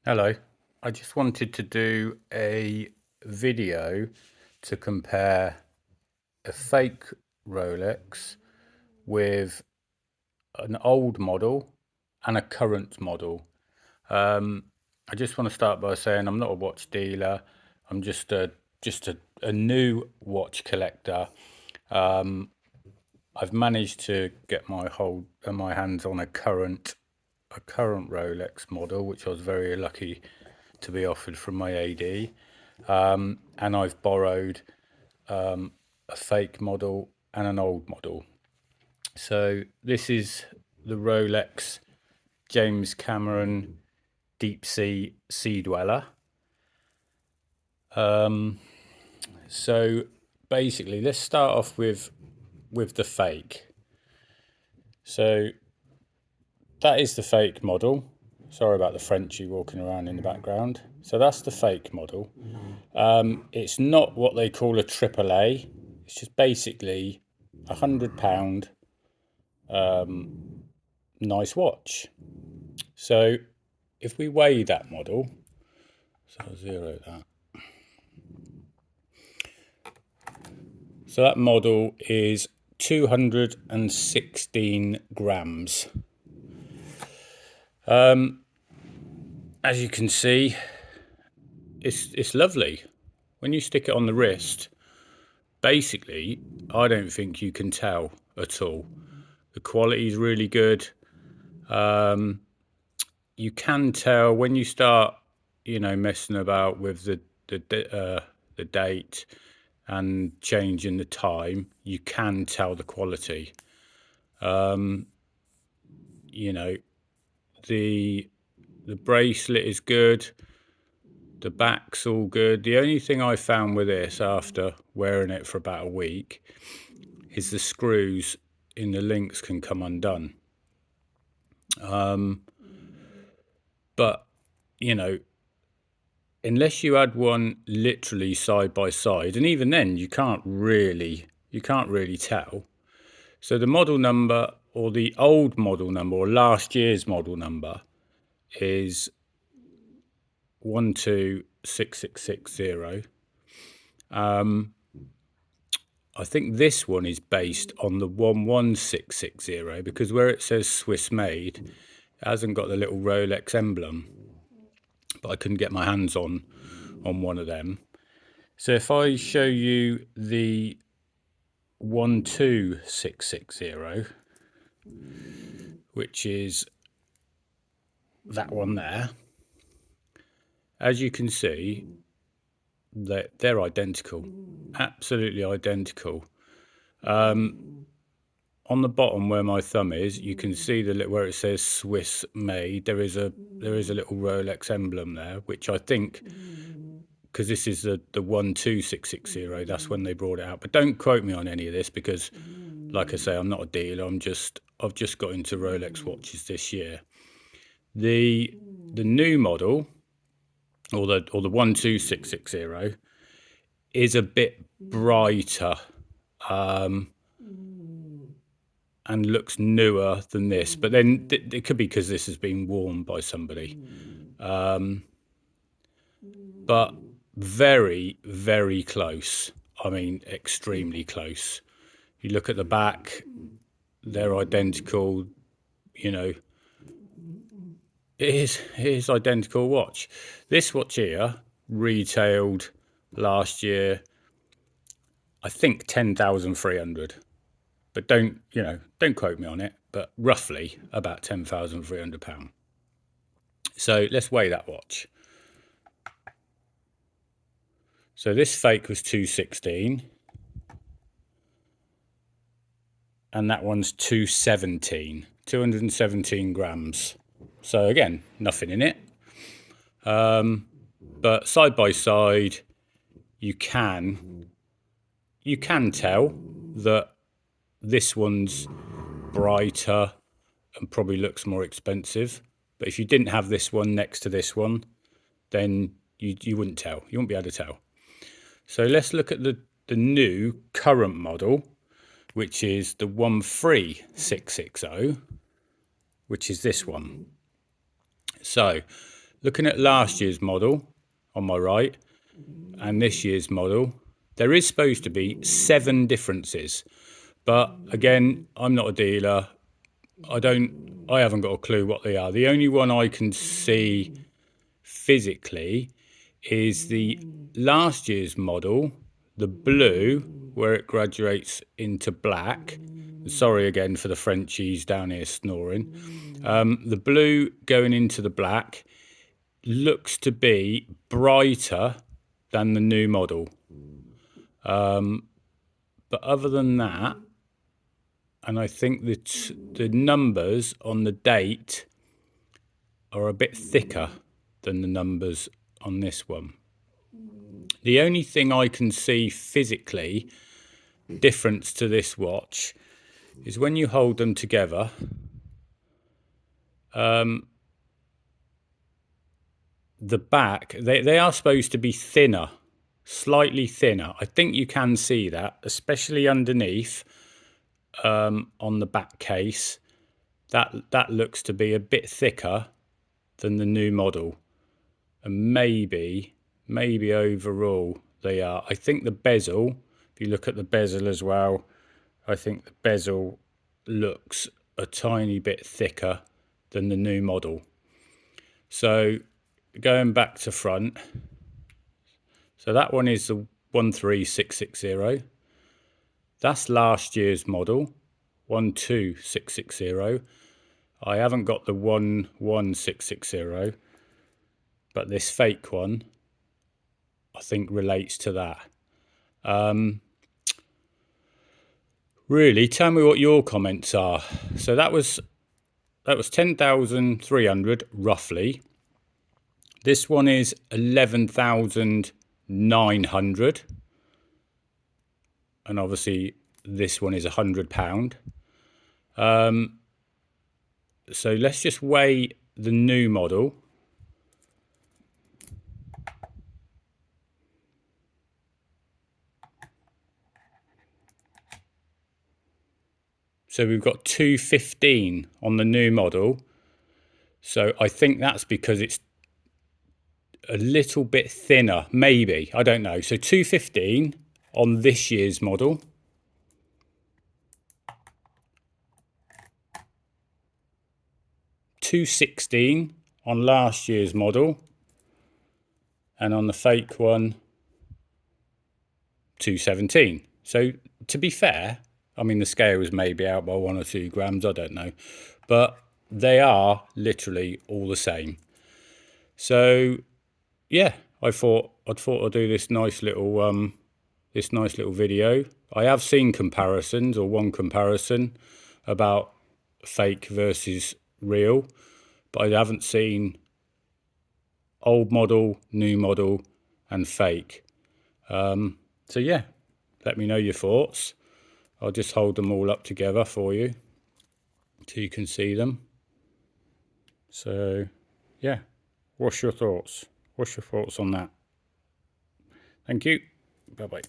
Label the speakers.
Speaker 1: Hello, I just wanted to do a video to compare a fake Rolex with an old model and a current model. I just want to start by saying I'm not a watch dealer. I'm just a new watch collector. I've managed to get my hands on a current Rolex model, which I was very lucky to be offered from my AD. And I've borrowed a fake model and an old model. So this is the Rolex James Cameron Deep Sea Dweller. So basically, let's start off with the fake. So that is the fake model. Sorry about the Frenchie walking around in the background. So that's the fake model. It's not what they call a AAA. It's just basically £100 nice watch. So if we weigh that model, so I'll zero that. So that model is 216 grams. As you can see, it's lovely. When you stick it on the wrist, basically, I don't think you can tell at all. The quality is really good. You can tell when you start, messing about with the date and changing the time. You can tell the quality. You know, the bracelet is good. The back's all good. The only thing I found with this after wearing it for about a week is the screws in the links can come undone. But unless you had one literally side by side, and even then you can't really tell. So the model number, or the old model number, or last year's model number, is 126660. I think this one is based on the 11660, because where it says Swiss made, it hasn't got the little Rolex emblem. But I couldn't get my hands on one of them. So if I show you the 12660, which is that one there, as you can see, they're identical, absolutely identical. On the bottom where my thumb is, you can see where it says Swiss made. There is a little Rolex emblem there, which I think, because this is the 12660, that's when they brought it out. But don't quote me on any of this, because, like I say, I'm not a dealer. I've just got into Rolex watches this year. The new model, or the 12660, is a bit brighter, and looks newer than this. But then it could be because this has been worn by somebody. But very, very close. I mean, extremely close. You look at the back, they're identical. It is identical watch. This watch here retailed last year, I think, 10,300. But don't quote me on it, but roughly about £10,300. So let's weigh that watch. So this fake was 216, and that one's 217 grams. So again, nothing in it. But side by side, you can tell that this one's brighter and probably looks more expensive. But if you didn't have this one next to this one, then you wouldn't tell. You wouldn't be able to tell. So let's look at the new current model, which is the 13660, which is this one. So looking at last year's model on my right and this year's model, there is supposed to be 7 differences. But again, I'm not a dealer. I haven't got a clue what they are. The only one I can see physically is the last year's model, the blue, where it graduates into black. Sorry again for the Frenchies down here snoring. The blue going into the black looks to be brighter than the new model. But other than that, and I think that the numbers on the date are a bit thicker than the numbers on this one. The only thing I can see physically difference to this watch is when you hold them together, the back, they are supposed to be thinner, slightly thinner. I think you can see that, especially underneath on the back case. That looks to be a bit thicker than the new model. And maybe overall they are. I think the bezel, if you look at the bezel as well, I think the bezel looks a tiny bit thicker than the new model. So going back to front, so that one is the 13660. That's last year's model, 12660. I haven't got the 11660, but this fake one I think relates to that. Really, tell me what your comments are. So that was 10,300 roughly. This one is 11,900, and obviously this one is £100. So let's just weigh the new model. So we've got 215 on the new model. So I think that's because it's a little bit thinner, maybe, I don't know. So 215 on this year's model. $216 on last year's model, and on the fake one, $217. So to be fair, I mean the scale was maybe out by 1 or 2 grams, I don't know, but they are literally all the same. So yeah, I thought I'd do this nice little video. I have seen comparisons, or one comparison about fake versus real, but I haven't seen old model, new model, and fake. So yeah, let me know your thoughts. I'll just hold them all up together for you so you can see them. So yeah, what's your thoughts? What's your thoughts on that? Thank you. Bye-bye.